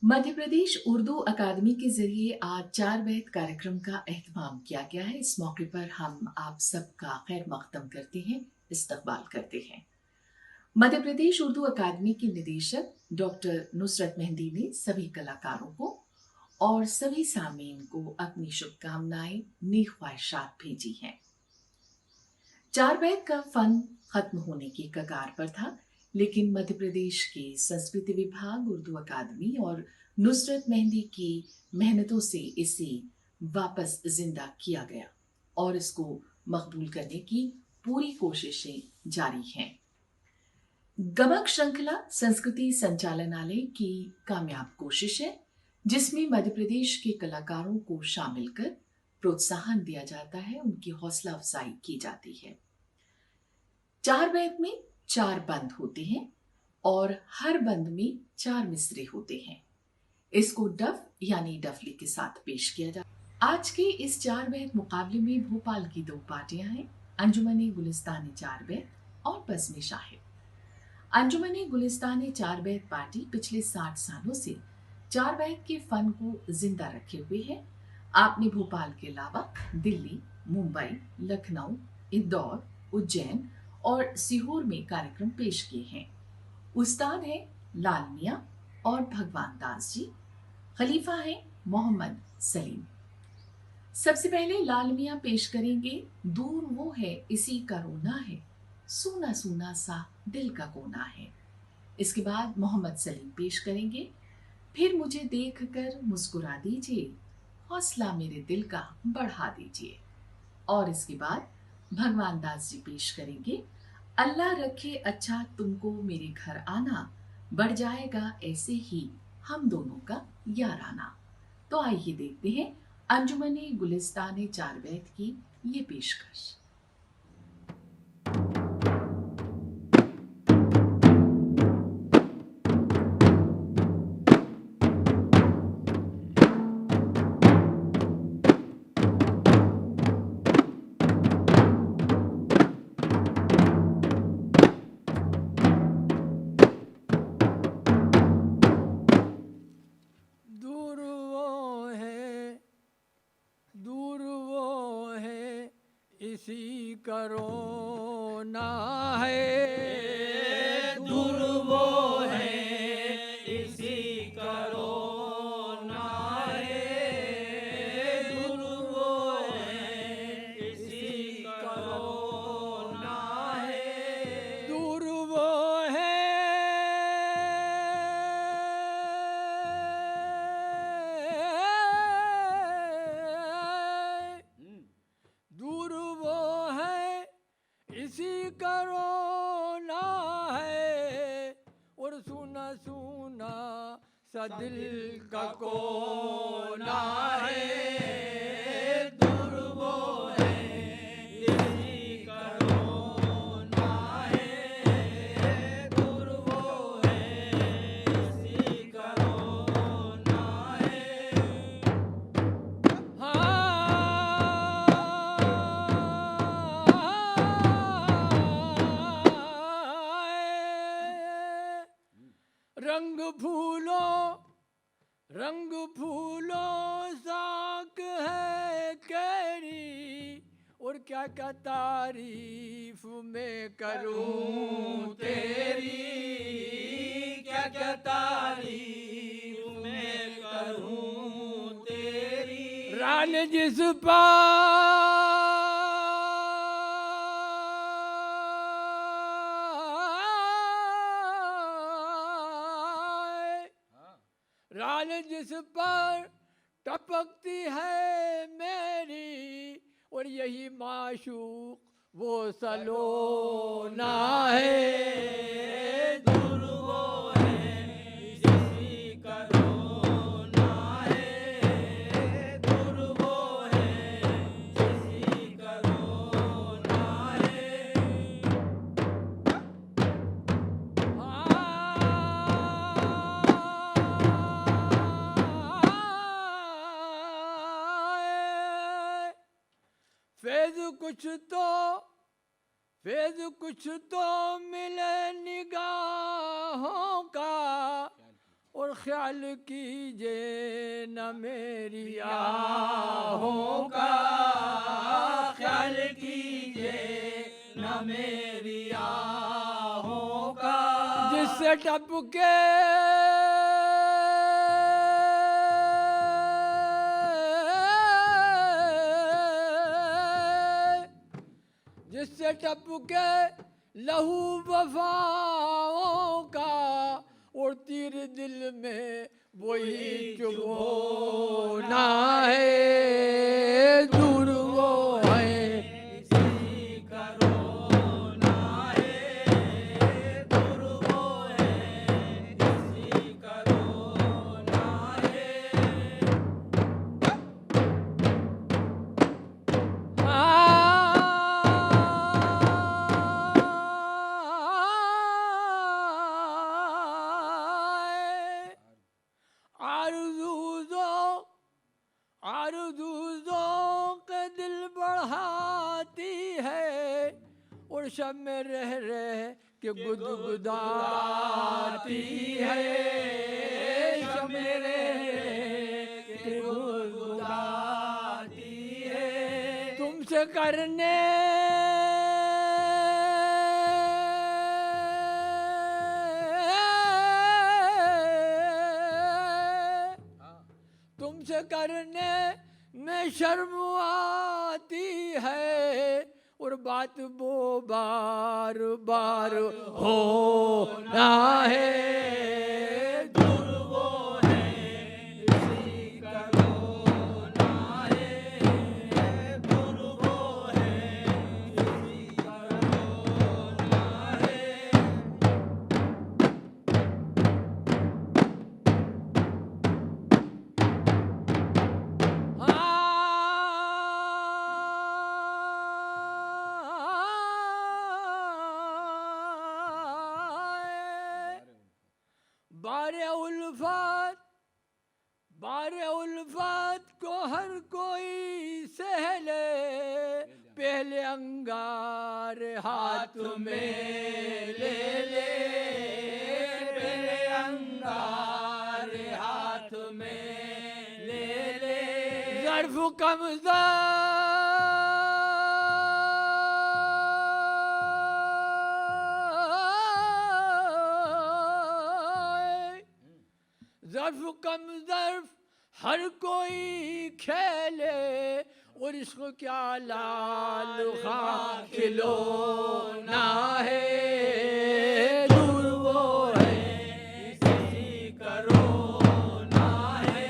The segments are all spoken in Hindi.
मध्य प्रदेश उर्दू अकादमी के ज़रिए आज चार बैत कार्यक्रम का एहतमाम किया गया है। इस मौके पर हम आप सबका खैर मक़दम करते हैं, इस्तक़बाल करते हैं। मध्य प्रदेश उर्दू अकादमी के निदेशक डॉक्टर नुसरत मेहंदी ने सभी कलाकारों को और सभी सामीन को अपनी शुभकामनाएं, नेक ख्वाहिशात भेजी हैं। चार बैत का फन खत्म होने की कगार पर था, लेकिन मध्य प्रदेश के संस्कृति विभाग, उर्दू अकादमी और नुसरत मेहंदी की मेहनतों से इसे वापस जिंदा किया गया और इसको मकबूल करने की पूरी कोशिशें जारी हैं। गमक श्रृंखला संस्कृति संचालनालय की कामयाब कोशिश है, जिसमें मध्य प्रदेश के कलाकारों को शामिल कर प्रोत्साहन दिया जाता है, उनकी हौसला अफजाई की जाती है। चार बैत में चार बंद होते हैं और हर बंद में चार मिसरे होते हैं। इसको डफ यानी डफली के साथ पेश किया जाता है। आज के इस चार बैत मुकाबले में भोपाल की दो पार्टियां हैं, अंजुमन गुलिस्तान चार बैत और बज़्म शाहिद। अंजुमन गुलिस्तान चार बैत पार्टी पिछले 60 सालों से चार बैत के फन को जिंदा रखे हुए है। आपने भोपाल के अलावा दिल्ली, मुंबई, लखनऊ, इंदौर, उज्जैन और सीहोर में कार्यक्रम पेश किए हैं। उस्ताद हैं लाल मियां और भगवान दास जी, खलीफा हैं मोहम्मद सलीम। सबसे पहले लाल मियां पेश करेंगे दूर वो है इसी का रोना है, सूना सूना सा दिल का कोना है। इसके बाद मोहम्मद सलीम पेश करेंगे फिर मुझे देख कर मुस्कुरा दीजिए, हौसला मेरे दिल का बढ़ा दीजिए। और इसके बाद भगवान दास जी पेश करेंगे अल्लाह रखे अच्छा तुमको मेरे घर आना, बढ़ जाएगा ऐसे ही हम दोनों का याराना। तो आइए देखते हैं अंजुमन गुलिस्तान चार बैत की ये पेशकश। दूर वो है, दूर वो है, इसी का रोना है। दूर वो है, इसी का रोना है। दूर वो है, इसी का रोना है। दूर वो है, दूर वो है, इसी का रोना है। और सुना सुना सा दिल का कोना है। दूर वो है, इसी का रोना है। दूर वो है, इसी का रोना है। रंग फूलो, रंग फूलो साक है कैरी। और क्या क्या तारीफ मैं करूं तेरी, क्या क्या तारीफ मैं करूं तेरी। रान जिस पर, रान जिस पर टपकती है मेरी। और यही माशूक वो सलोना है। दूर वो है, इसी का रोना है। दूर वो है, इसी का रोना है। फैज कुछ तो, फैज कुछ तो मिले निगाहों का। और ख्याल कीजिए न मेरी आहों का, ख्याल कीजिए न मेरी आहों का, जिससे टपके जिससे टपके लहू वफाओं का, और तीर दिल में वही चुभोना है, दूर वो है इसी का रोना है, दूर वो है इसी का रोना है। आरज़ूज़ों के दिल बढ़ाती है, और शब में रह के गुदगुदाती है, शब में रह के गुदगुदाती है। तुमसे करने तुमसे करने में शर्म आती है, और बात वो बार बार होना है, दूर वो है इसी का रोना है, दूर वो है इसी का रोना है। बारे उल्फत को हर कोई सहले, पहले अंगार हाथ में ले ले, पहले अंगार हाथ में ले ले, ज़र्फ़ कमज़ा ज़र्फ़ कम ज़र्फ़ हर कोई खेले, और इसको क्या लाल खा खिलौना है, दूर वो है इसी का रोना है,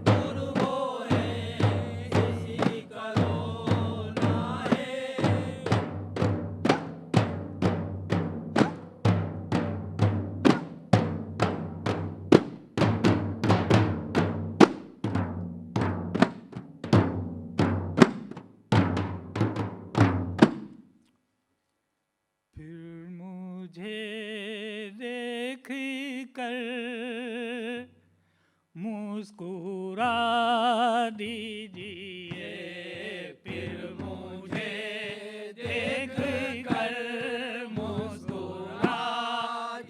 दूर वो है इसी का रोना है। फिर मुझे देख कर मुस्कुरा दीजिए, फिर मुझे देख कर मुस्कुरा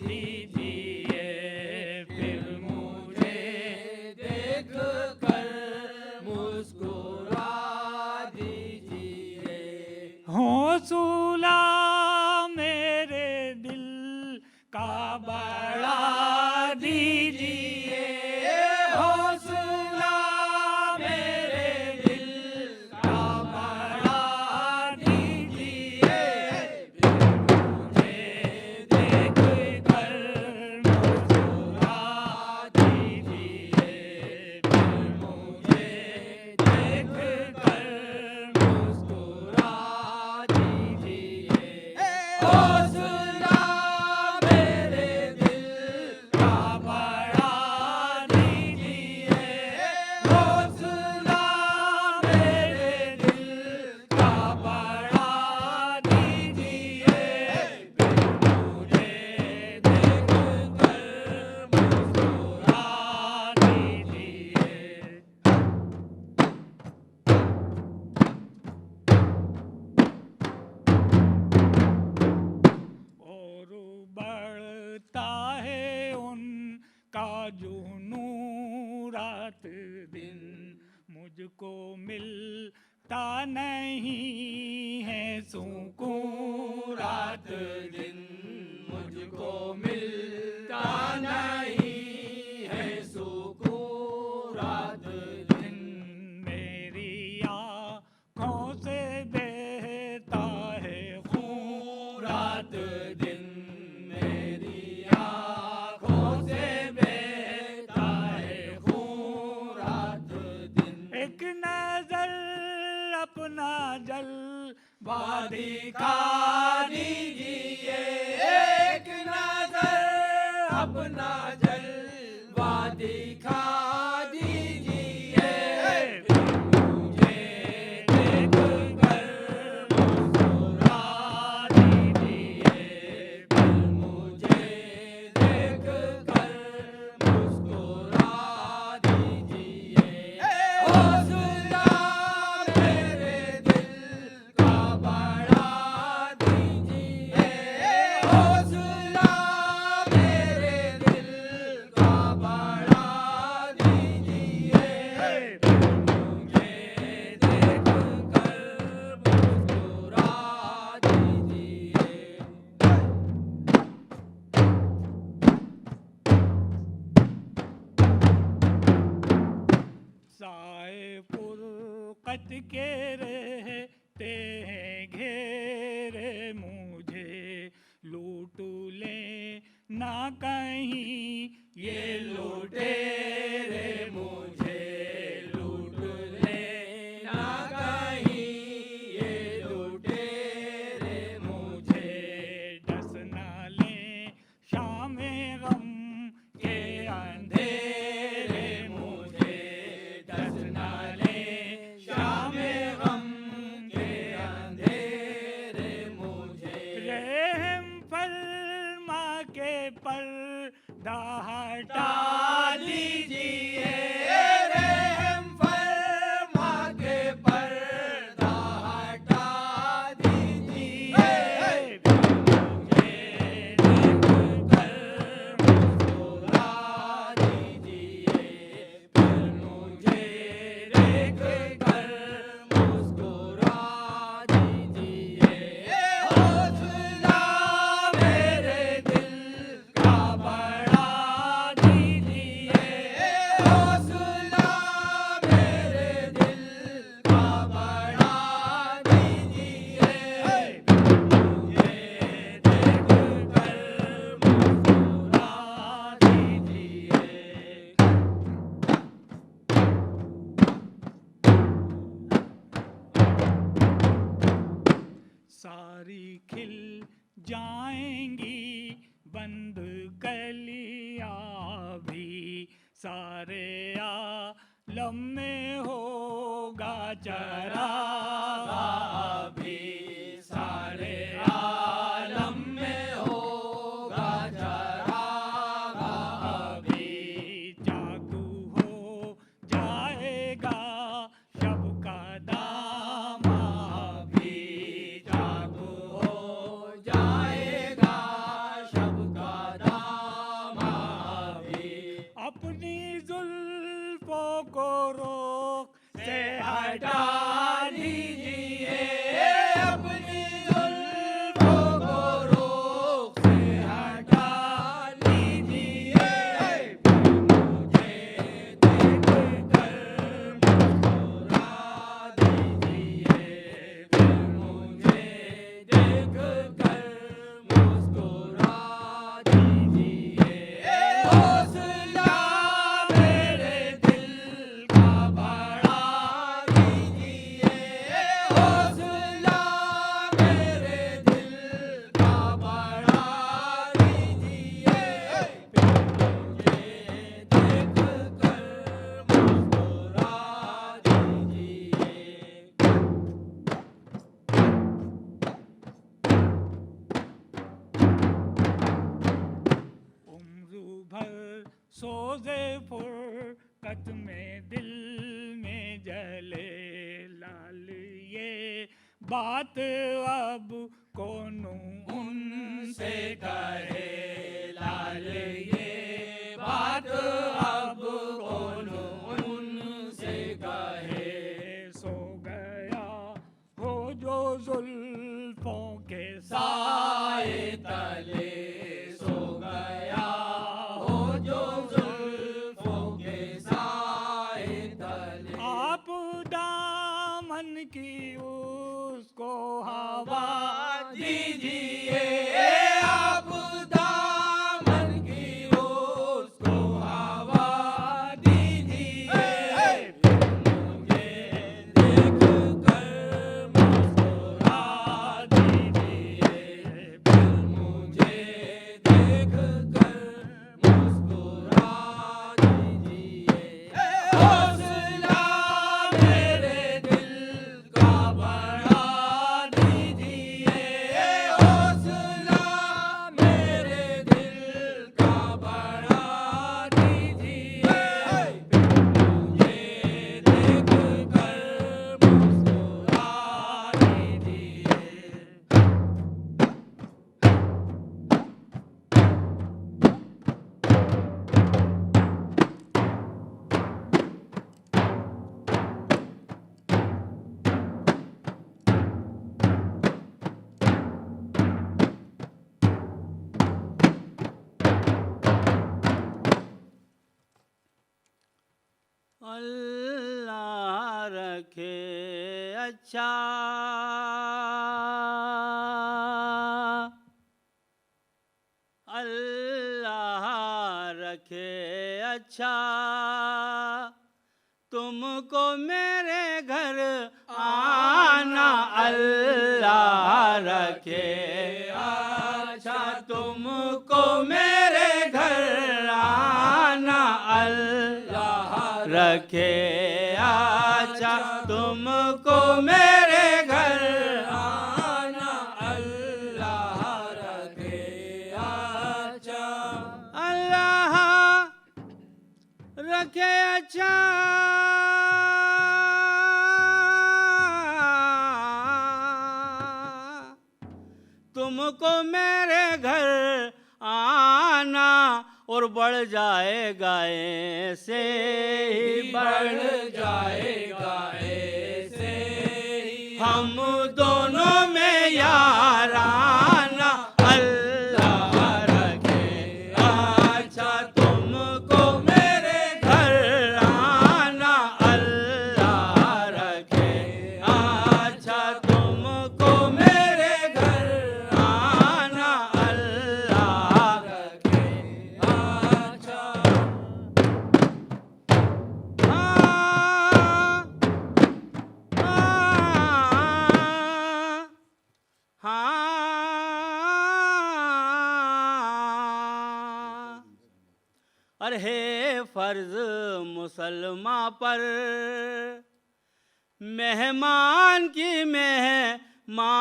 दीजिए, फिर मुझे देख कर मुस्कुरा दीजिए। हौसला मेरे दिल का बढ़ा दीजिए, हौसला मेरे दिल रात दिन मुझको मिलता नहीं है सुकून रात दिन मुझको मिलता नहीं है सुकून रात दिन। मेरी आँखों से बहता है खून रात दिन मेरी आँखों से बहता है खून रात दिन। एक नजर अपना जलवा दिखा दीजिए, एक नजर अपना जलवा दिखा दीजिए। मुझे देख कर मुस्कुरा दीजिए, मुझे देख कर मुस्कुरा दीजिए। हौसला मेरे दिल का बढ़ा दीजिए, हौसला मेरे दिल का बढ़ा दीजिए। मुझे देख कर मुस्कुरा दीजिए। साए फुरकत के रहते हैं घेरे मुझे लूट ले ना कहीं ये लुटेरे मुझे लूट ले ना कहीं, ये लुटेरे मुझे डस ना ले शाम गम के अंधेरे मुझे डस ना ले शाम गम के अंधेरे मुझे। रहम फरमा के पर्दा हटा दीजिए, रहम फरमा के पर्दा हटा दीजिए। मुझे देख कर मुस्कुरा दीजिए, मुझे देख कर मुस्कुरा दीजिए। हौसला मेरे दिल का बढ़ा दीजिए, हौसला मेरे दिल का बढ़ा दीजिए। मुझे देख कर मुस्कुरा दीजिए। सारी खिल जाएंगी बंद कलियां भी सारे आलम में होगा चरागा भी सारे आलम में होगा चरागा भी। जादू हो जाएगा शब का दामा भी जादू हो जाएगा शब का दामा भी। अपनी जुल्फों को रोक से हटा दीजिए, अपनी जुल्फों को रोक से हटा दीजिए। मुझे देख कर मुस्कुरा दीजिए, मुझे देख कर मुस्कुरा दीजिए। हौसला मेरे दिल का बढ़ा दीजिए, हौसला मेरे दिल का बढ़ा दीजिए। मुझे देख कर मुस्कुरा दीजिए। उम्र भर सोजे फुरकत में दिल में जले लाल ये बात अब कौन उनसे कहे लाल ये बात अब कौन की उसको हवा दीजिए आप दामन की उसको हवा दीजिए मुझे देख कर मुस्कुरा दीजिए मुझे देख कर मुस्कुरा दीजिए हौसला मेरे दिल का बढ़ा दीजिए हौसला मेरे दिल का बढ़ा दीजिए मुझे देख कर मुस्कुरा दीजिए अल्लाह रखे अच्छा अल्लाह रखे अच्छा तुमको मेरे घर आना अल्लाह रखे अच्छा तुमको मेरे घर आना अल्लाह रखे अच्छा तुमको मेरे घर आना अल्लाह रखे अच्छा अल्लाह रखे अच्छा तुमको मेरे घर आना और बढ़ जाएगा ऐसे ही बढ़ जाएगा ऐसे ही हम दोनों में याराना अल्लाह रखे अच्छा तुमको मेरे घर आना अल्लाह रखे अच्छा तुमको मेरे घर आना अल्लाह रखे अच्छा अरे हे फर्ज मुसलमान पर मेहमान की मेहमानी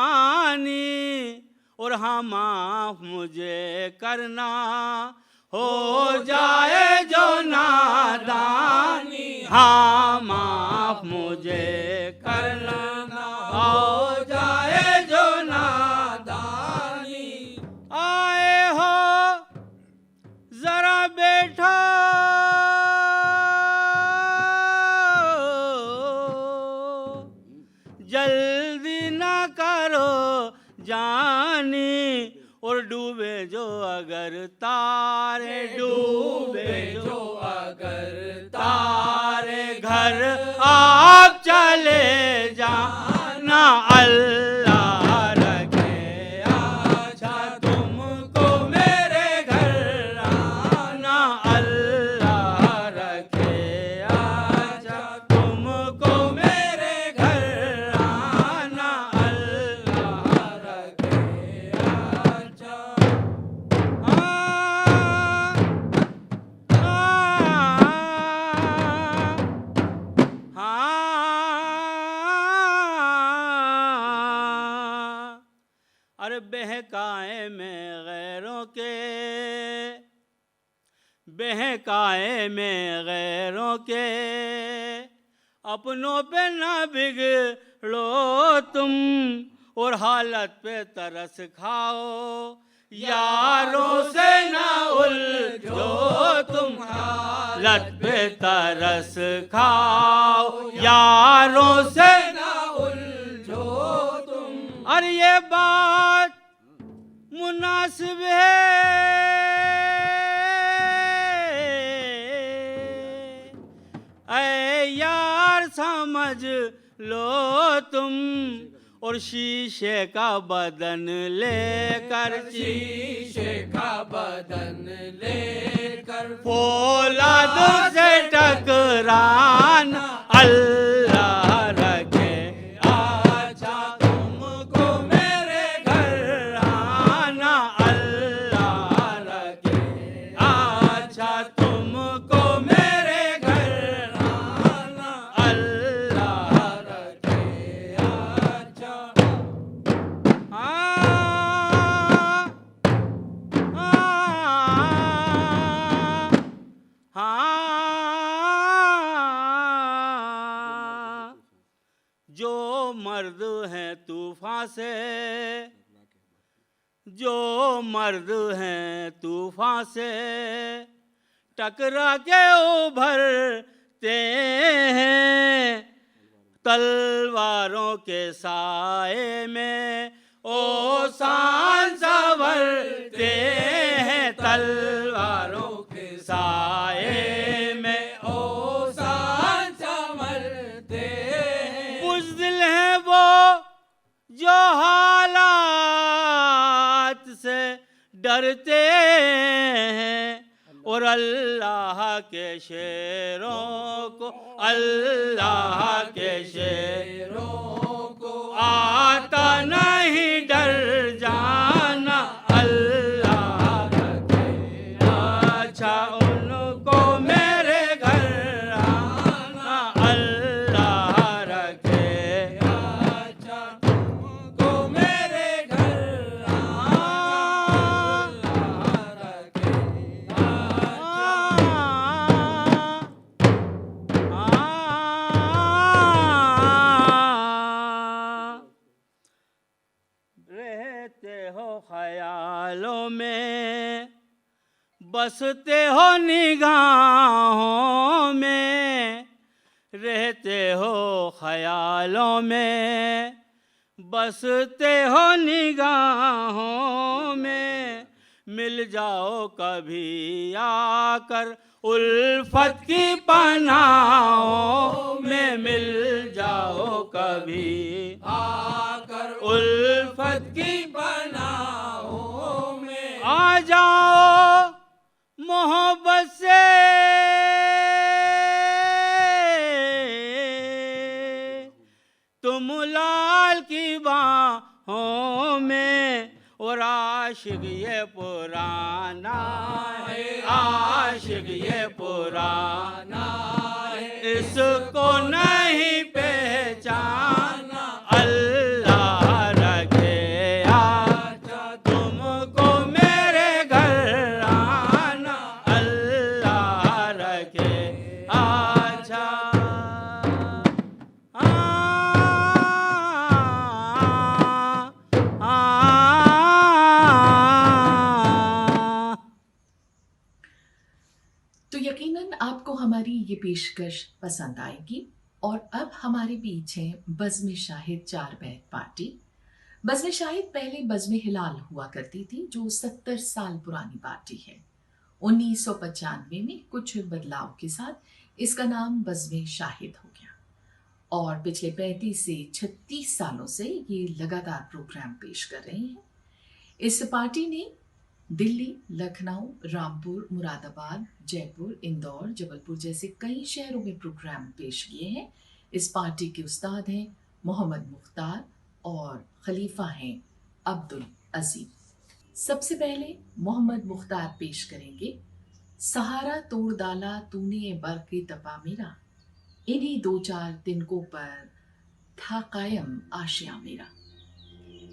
और हाँ माफ मुझे करना हो जाए जो नादानी हाँ माफ मुझे करना हो जाए जो नादानी आए हो जरा बैठो जल्दी ना करो जानी और डूबे जो अगर तारे डूबे जो अगर तारे घर आप चले जाना अल्लाह रखे अच्छा तुमको मेरे घर आना अल्लाह रखे अच्छा तुमको मेरे घर आना अल्लाह रखे अच्छा अरे बहकाए में गैरों के बहकाए में गैरों के अपनों पे ना बिगड़ो तुम और हालत पे तरस खाओ यारों से ना उलझो तुम हालत पे तरस खाओ यारों से ना उलझो तुम अरे ये बात मुनासिब है ऐ यार समझ लो तुम, और शीशे का बदन लेकर शीशे का बदन लेकर फौलादों से टकराना अल्लाह रखे। अच्छा तुमको मेरे घर आना अल्लाह रखे। अच्छा तुमको मेरे घर आना अल्लाह रखे। अच्छा जो मर्द हैं तूफान से, जो मर्द हैं तूफान से टकरा के उभरते हैं, तलवारों के साए में ओ शान संवरते हैं, तलवारों के साए में ओ शान संवरते हैं। बुज़दिल है वो जो हालात से डरते हैं, और अल्लाह के शेरों को, अल्लाह के शेरों को आता नहीं डर जाना अल्लाह रखे। अच्छा उनको मेरे घर आना अल्लाह रखे। अच्छा तुमको मेरे घर आना रखे। रहते हो ख्यालों में, बसते हो निगाहों में, रहते हो ख्यालों में, बसते हो निगाहों में, मिल जाओ कभी आकर उल्फत की पनाहों में, मिल जाओ कभी आकर उल्फत की पनाहों में आ जाओ मोहब्बत से, तुम लाल की बाहों में, और आशिक ये पुराना है, आशिक ये पुराना है, इसको नहीं पहचाना अल्लाह रखे। अच्छा तुमको मेरे घर आना अल्लाह रखे। अच्छा तो यकीनन आपको हमारी ये पेशकश पसंद आएगी। और अब हमारे बीच है बज़्म शाहिद चार बैत पार्टी। बज़्म शाहिद पहले बज़्म हिलाल हुआ करती थी, जो 70 साल पुरानी पार्टी है। 1995 में कुछ बदलाव के साथ इसका नाम बज़्म शाहिद हो गया, और पिछले 35 से 36 सालों से ये लगातार प्रोग्राम पेश कर रहे हैं। इस पार्टी ने दिल्ली, लखनऊ, रामपुर, मुरादाबाद, जयपुर, इंदौर, जबलपुर जैसे कई शहरों में प्रोग्राम पेश किए हैं। इस पार्टी के उस्ताद हैं मोहम्मद मुख्तार और खलीफा हैं अब्दुल अजीम। सबसे पहले मोहम्मद मुख्तार पेश करेंगे सहारा तोड़ डाला तूने बरक़े तपा मेरा, इन्हीं दो चार तिनकों पर था कायम आशिया मेरा।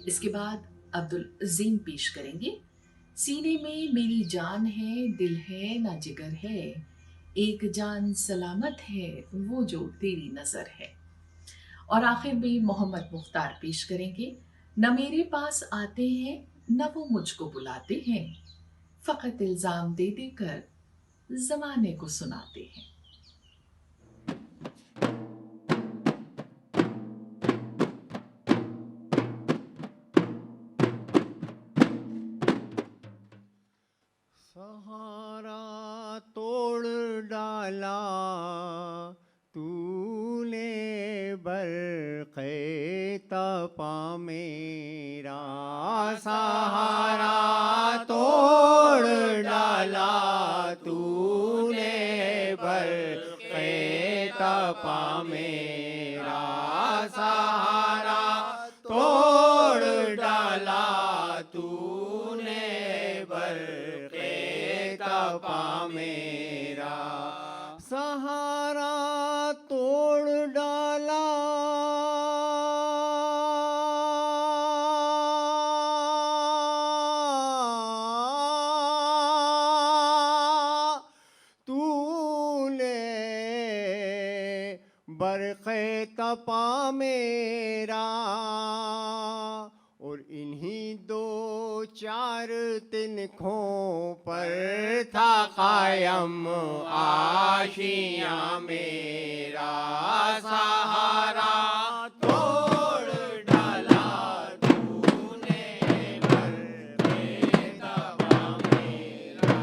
इसके बाद अब्दुल अजीम पेश करेंगे सीने में मेरी जान है, दिल है ना जिगर है, एक जान सलामत है वो जो तेरी नजर है। और आखिर में मोहम्मद मुख्तार पेश करेंगे न मेरे पास आते हैं न वो मुझको बुलाते हैं, फकत इल्जाम दे देकर जमाने को सुनाते हैं। सहारा तोड़ डाला तूने बर मेरा सहारा तोड़ डाला तूने बरक़े तपा मेरा सहारा तोड़ डाला तूने बरक़े तपा मेरा सहारा तोड़ डाला तूने बरक़े तपा मेरा और इन्हीं दो चार तिनकों पर था कायम आशियाँ मेरा सहारा तोड़ डाला तूने बरक़े तपा मेरा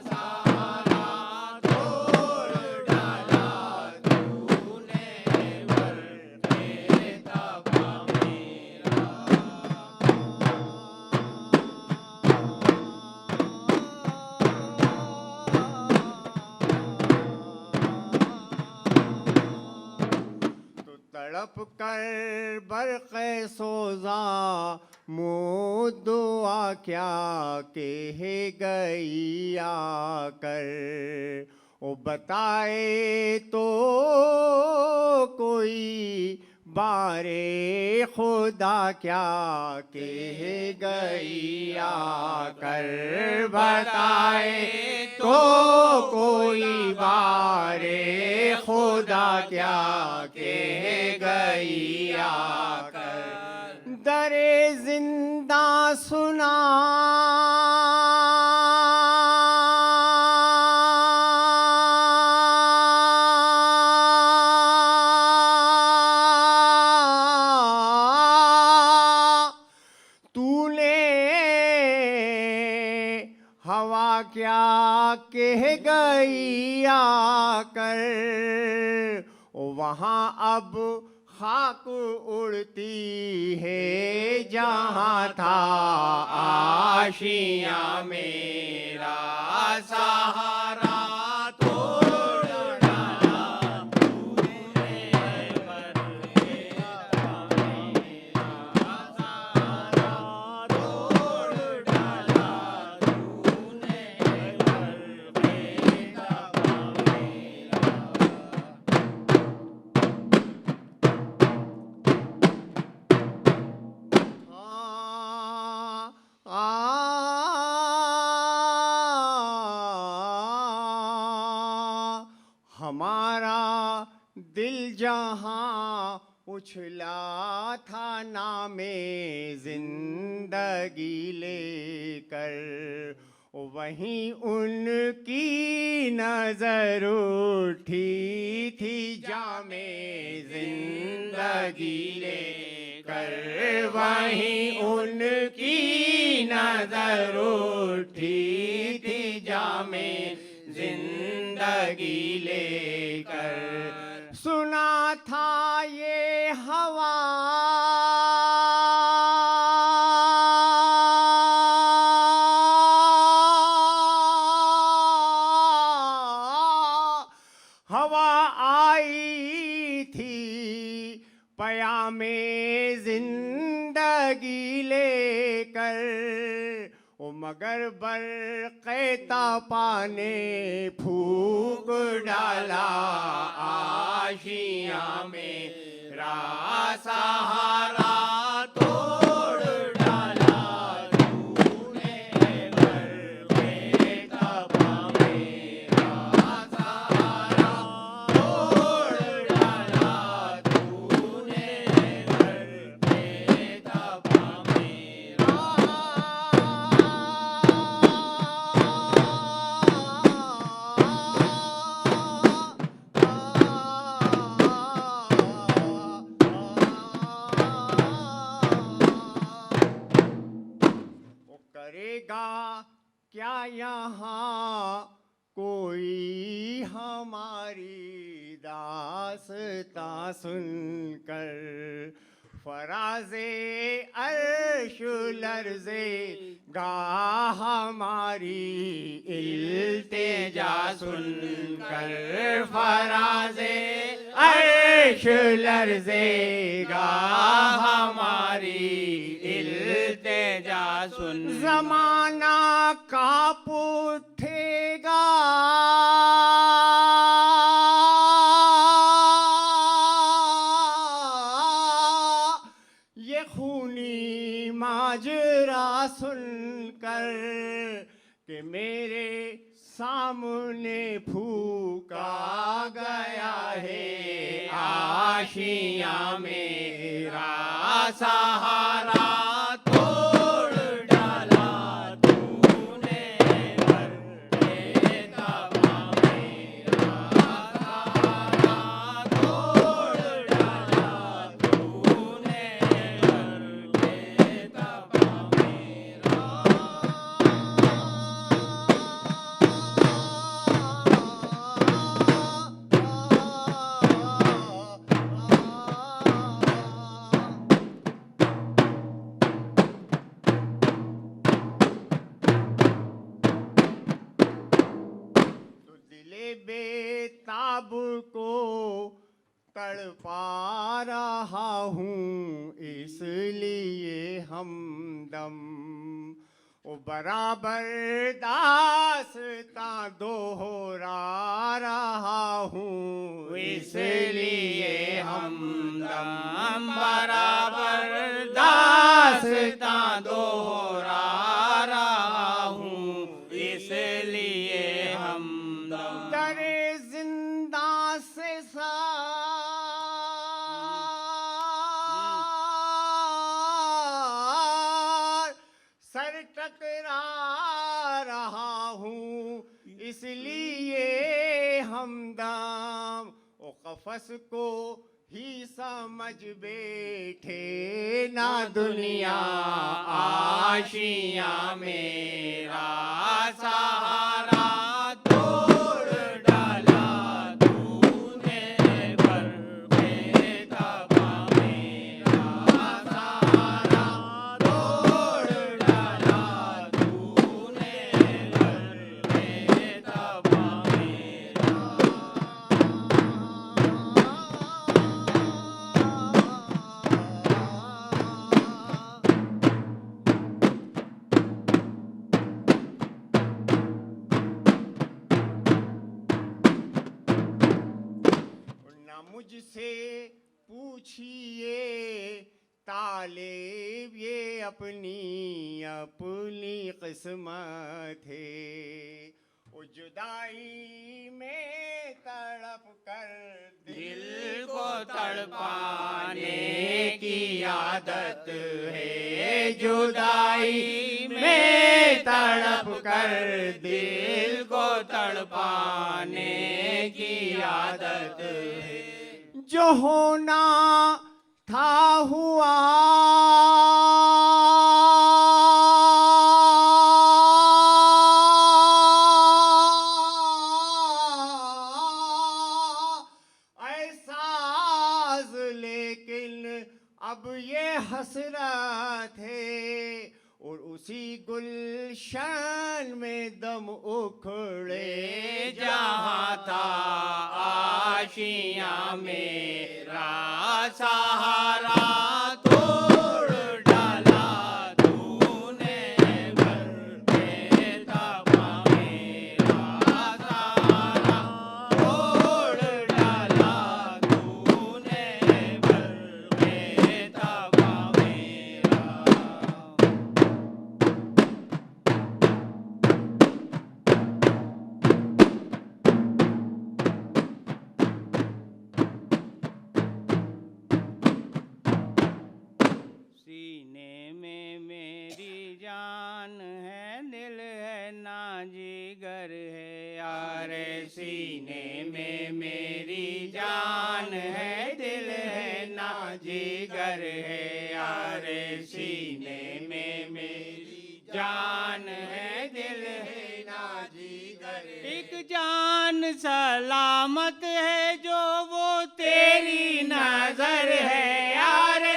सहारा तोड़ डाला तूने बरक़े तपा मेरा तो तड़प कर बरक़े सोजा मुँह दुआ क्या कह गई आकर ओ बताए तो कोई बारे खुदा क्या कह गई आकर बताए तो कोई बारे खुदा क्या कह गई आकर दरे जिंदा सुना तूने हवा क्या कह गई आकर वहाँ अब खाक उड़ती है जहाँ था आशियाँ मेरा सहारा तोड़ डाला तूने बरक़े तपा मेरा सहारा तोड़ डाला तूने बरक़े तपा मेरा हमारा दिल जहाँ उछला था नामे जिंदगी लेकर वहीं उनकी नजर उठी थी जामे जिंदगी लेकर वहीं उनकी नजर उठी थी जामे जिंदगी लेकर सुना था ये हवा हवा आई थी पयामे जिंदगी लेकर ओ मगर बरक़े तपा ने फूक डाला आशियाँ मेरा सहारा तोड़ डाला तूने बरक़े तपा मेरा सहारा तोड़ डाला तूने बरक़े तपा मेरा करेगा क्या यहाँ कोई हमारी दास्तां सुनकर फराज़े अर्श लर्ज़े गा हमारी इल्तिजा सुनकर फराज़े अर्श लर्ज़ेगा हमारी इल्तिजा सुन ज़माना काँप उठेगा ये खूनी माजरा सुनकर कि मेरे सामने फूका गया है आशियाँ मेरा सहारा तोड़ डाला तूने घर के तबा मेरा सहारा तोड़ डाला तूने घर के तबा तो दिले बेताब को तड़पा रहा हूँ इसलिए हमदम ओ बराबर दास्तां दोहरा रहा हूँ इसलिए हमदम बराबर दास्तां दोहरा रहा हूँ इसलिए हमदम दरे जिंदा से सर टकरा रहा हूँ इसलिए हमदम ओ कफस को ही समझ बैठे ना दुनिया आशियाँ मेरा सहारा तोड़ डाला तूने भर के तबा मेरा सहारा तोड़ डाला तूने भर के तबा ना मुझसे पूछिए तालेब ये अपनी अपनी किस्मत है ओ जुदाई में तड़प कर दिल को तड़पाने की आदत है जुदाई में तड़प कर दिल को तड़पाने की आदत है जो होना था हुआ एहसास लेकिन अब ये हसरत है और उसी गुलशन में दम उखड़े जहाँ था आशियाँ मेरा सहारा तोड़ डाला तूने भर के तबा मेरा सहारा तोड़ डाला तूने भर के तबा मेरा सीने में मेरी जान है दिल है ना जिगर है यारे सीने में मेरी जान है दिल है ना जिगर है यारे सीने में मेरी जान है दिल है ना जिगर एक जान सलामत है जो वो तेरी नजर है यारे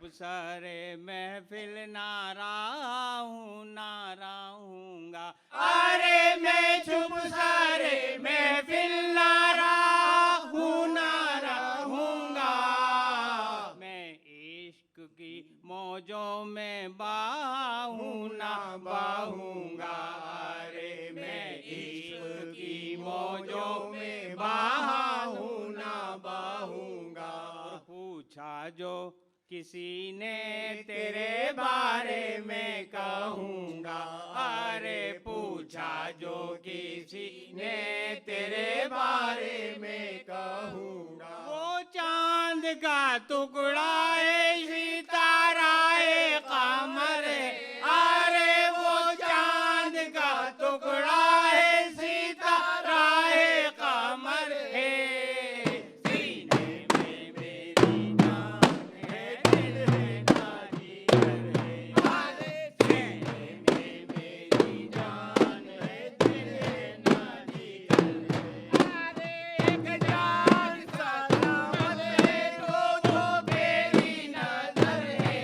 सारे महफिल ना रहूंगा। अरे मैं चुप सारे महफिल ना रहूंगा। मैं इश्क की मौजों में बाहूंगा। अरे मैं इश्क की मौजों में बाहूंगा। पूछा जो किसी ने तेरे बारे में कहूंगा। अरे पूछा जो किसी ने तेरे बारे में कहूंगा। वो चांद का टुकड़ा है सितारा है कमर है। अरे वो चांद का टुकड़ा है सितारा है कमर है। सीने में मेरी जान है दिल है ना जिगर है। अरे सीने में मेरी जान है दिल है ना जिगर है। अरे एक जान सलामत है तो जो मेरी नजर है।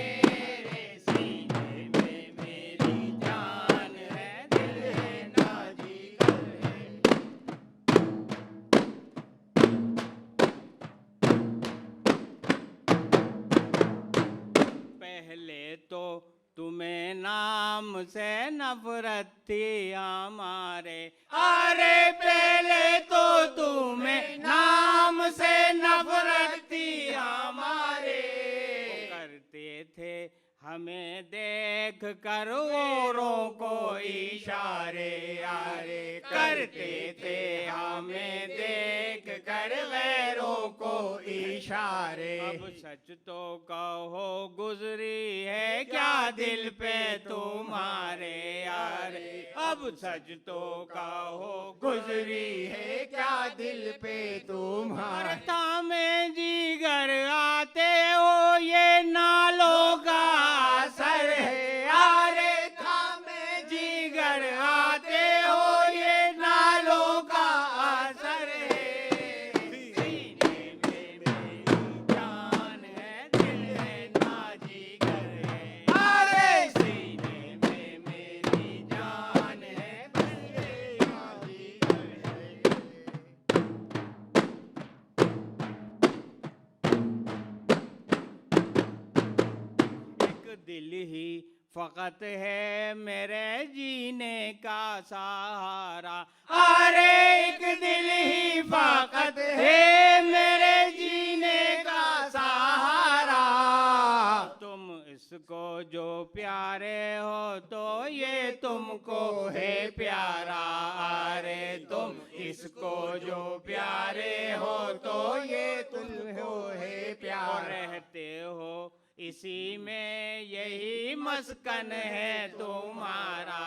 रे सीने में मेरी जान है दिल है ना जिगर है। पहले तो तुम्हें नाम से नफरत थी हमारे। अरे पहले तो तुम्हें नाम से नफरत थी हमारे। करते थे हमें देख कर औरों को इशारे। अरे करते थे हमें देख कर गैरों को इशारे। अब सच तो कहो गुजरी है क्या दिल पे तुम्हारे। अरे अब सच तो कहो गुजरी है क्या दिल पे तुम्हारे। थामे जिगर आते हो ये नालों का असर है। अरे थामे जिगर आते हो ये नालों का असर है। सीने में मेरी जान है दिल है ना जिगर है। अरे सीने में मेरी जान है दिल है ना जिगर है। एक दिल ही फकत है मेरे जीने का सहारा। अरे एक दिल ही फकत है मेरे जीने का सहारा। तुम इसको जो प्यारे हो तो ये तुमको है प्यारा। अरे तुम इसको जो प्यारे हो तो ये तुमको है प्यारा। रहते हो इसी में यही मस्कन है तुम्हारा।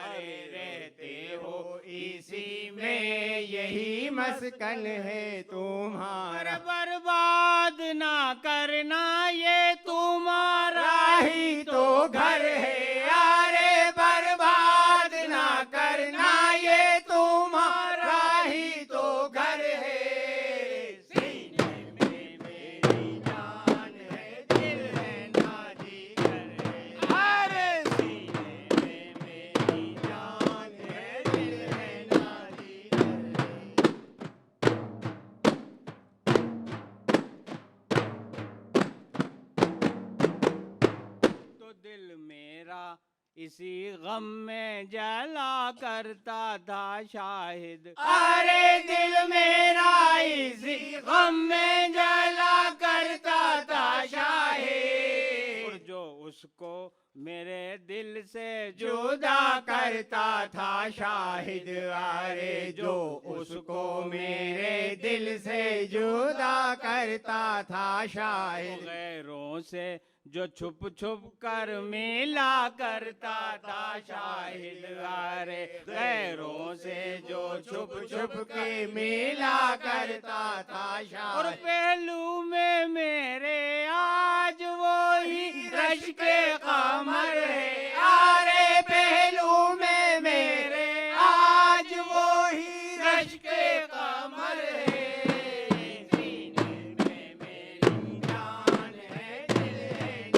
अरे रहते हो इसी में यही मस्कन है तुम्हारा। बर्बाद ना करना ये तुम्हारा ही तो घर है। अरे बर्बाद ना करना ये तुम्हारा ही तो घर है। सीने में मेरी जान है दिल है ना जिगर है। अरे सीने में मेरी जान है दिल है ना जिगर है। तो दिल मेरा इसी गम में जला करता था शाहिद। अरे दिल मेरा इसी गम में जला करता था शाहिद। और जो उसको मेरे दिल से जुदा करता था शाहिद। अरे जो उसको मेरे दिल से जुदा करता था शाहिद। गैरों से जो छुप छुप कर मिला करता था शाहिद। अरे गैरों से जो छुप छुप के मिला करता था शाहिद। और पहलू में मेरे आज वो ही रश के कमर है। अरे पहलू में मेरे आज वो ही रश के कमर है। सीने में मेरी जान है दिल है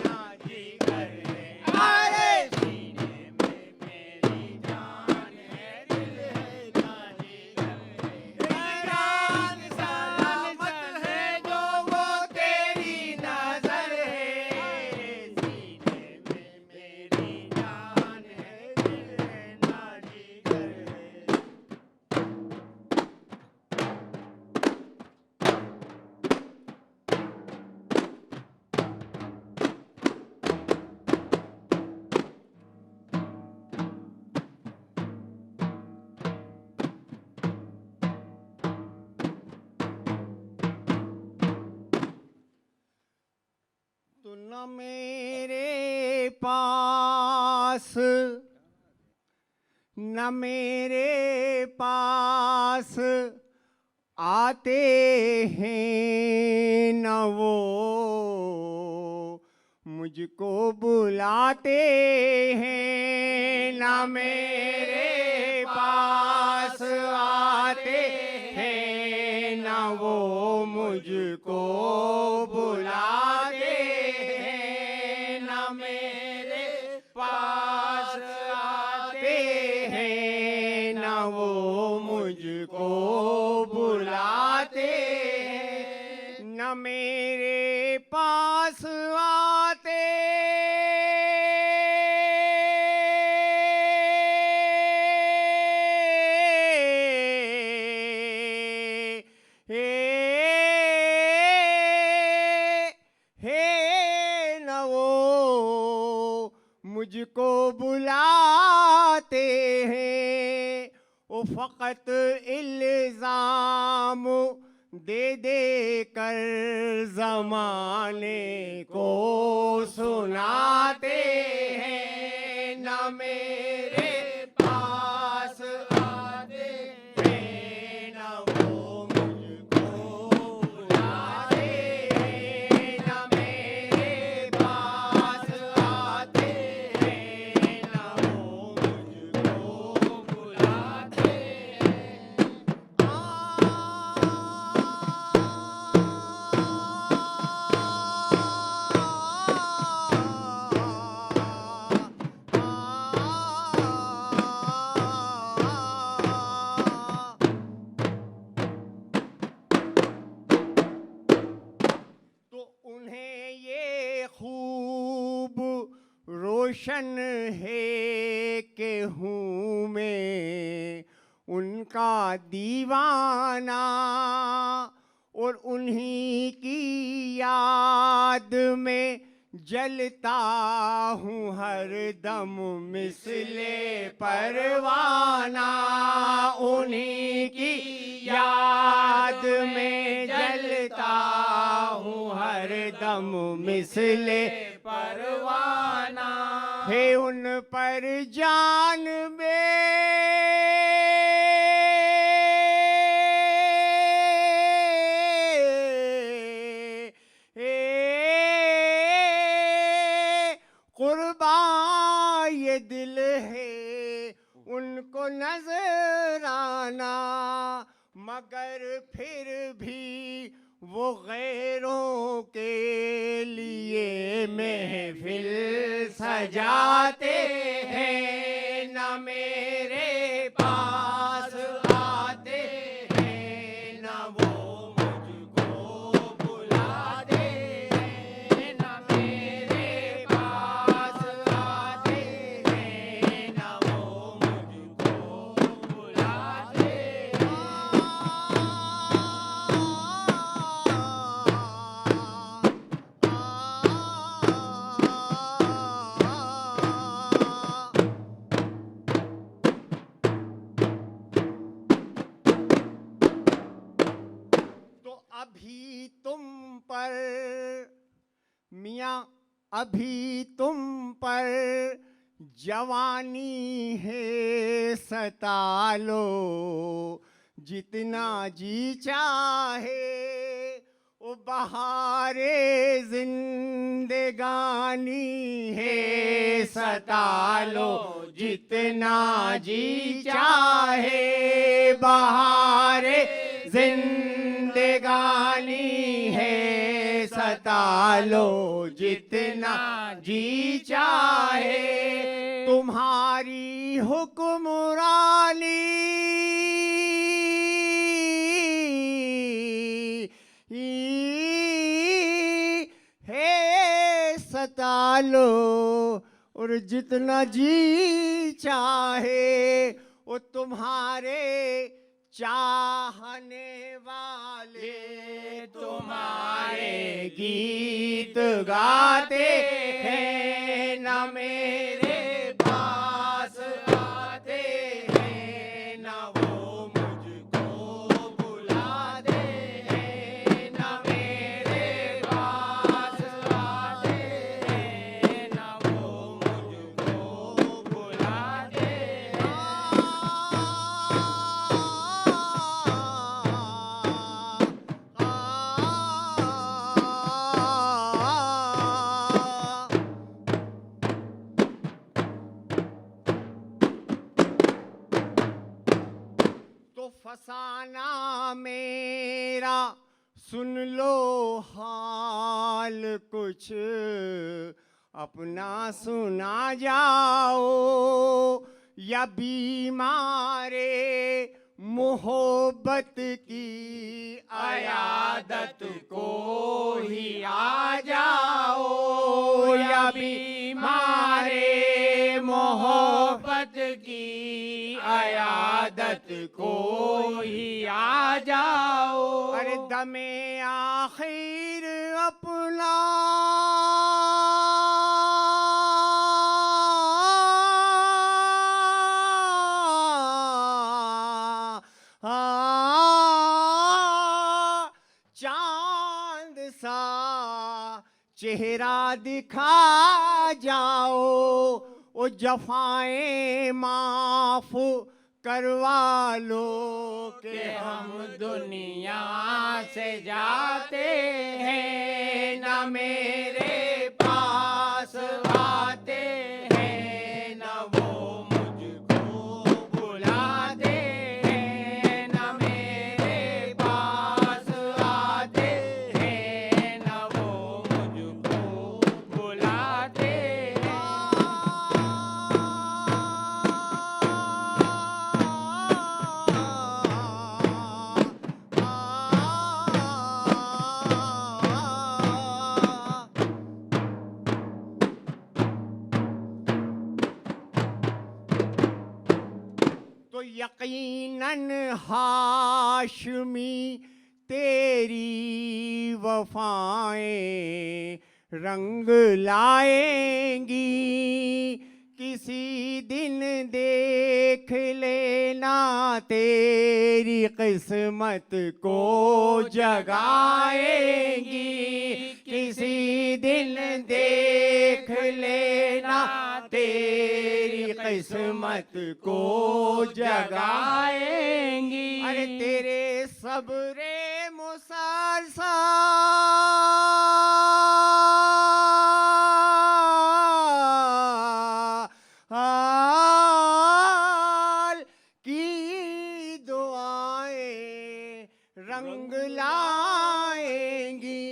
न मेरे पास, न मेरे पास आते हैं, न वो मुझको बुलाते हैं, न मेरे पास आते हैं, न वो मुझको बुलाते हैं, न मेरे पास आते हैं, न वो मुझको बुलाते हैं, न मेरे पास आते हे न वो मुझको बुलाते हैं, वो फकत इल्जाम दे दे कर जमाने को सुनाते हैं, न मेरे पास आते हैं, न वो मुझको बुलाते हैं, न मेरे पास आते हैं, न वो मुझको बुलाते तो उन्हें ये खूब रोशन है कि हूँ मैं उनका दीवाना, और उन्हीं की याद में जलता हूँ हर दम मिसले परवाना, उन्हीं की याद में जलता हूँ हर दम मिसले परवाना, है उन पर जान में कुर्बान ये दिल है उनको नजराना, मगर फिर भी वो गैरों के लिए महफिल सजाते हैं, न मेरे पास आते हैं, न वो मुझको बुलाते हैं, न मेरे पास आते हैं, न वो मुझको बुलाते तो अभी तुम पर मियाँ, अभी तुम पर जवानी है, सता लो जितना जी चाहे, ओ बहारे जिंदगानी है, सता लो जितना जी चाहे, बहारे जिंदगानी है, सता लो जितना जी चाहे, तुम्हारी हुक्मरानी है, सता लो और जितना जी चाहे, वो तुम्हारे चाहने वाले तुम्हारे गीत गाते हैं, न मेरे पास आते हैं, न वो मुझको बुलाते हैं, न मेरे पास आते सुन लो हाल कुछ अपना सुना जाओ, या बीमारे मोहब्बत की अयादत को ही आ जाओ, या बीमारे मोहब्बत की अयादत को ही आ जाओ। अरे दमे आखिर अपना चांद सा चेहरा दिखा जाओ, ओ जफाएं माफ करवा लो कि हम दुनिया से जाते हैं, न मेरे पास आते हैं, न वो मुझको बुलाते हैं, न मेरे पास आते हैं, न वो मुझको बुलाते तो यकीनन हाशमी तेरी वफाएं रंग लाएंगी, किसी दिन देख लेना तेरी किस्मत को जगाएंगी, किसी दिन देख लेना तेरी किस्मत को जगाएंगी। अरे तेरे सबरे मुसलसल की दुआएं रंग लाएंगी,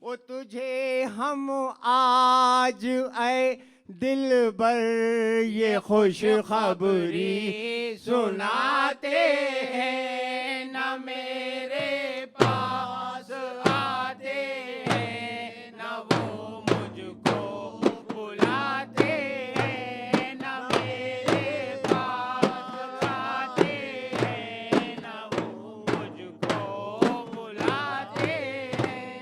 वो तुझे हम आज ऐ दिल बर ये खुश खबरी सुनाते हैं, न मेरे पास आते हैं, न वो मुझको बुलाते हैं, न मेरे पास आते हैं, न वो मुझको बुलाते हैं।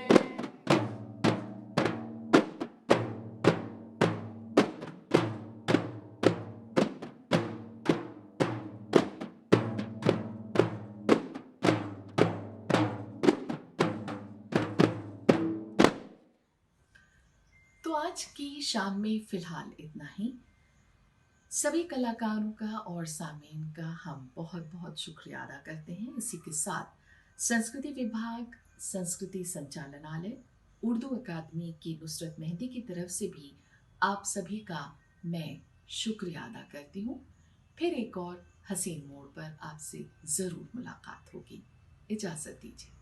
तो आज की शाम में फिलहाल इतना ही। सभी कलाकारों का और सामीन का हम बहुत बहुत शुक्रिया अदा करते हैं। इसी के साथ संस्कृति विभाग, संस्कृति संचालनालय, उर्दू अकादमी की नुसरत मेहंदी की तरफ से भी आप सभी का मैं शुक्रिया अदा करती हूँ। फिर एक और हसीन मोड़ पर आपसे ज़रूर मुलाकात होगी। इजाज़त दीजिए।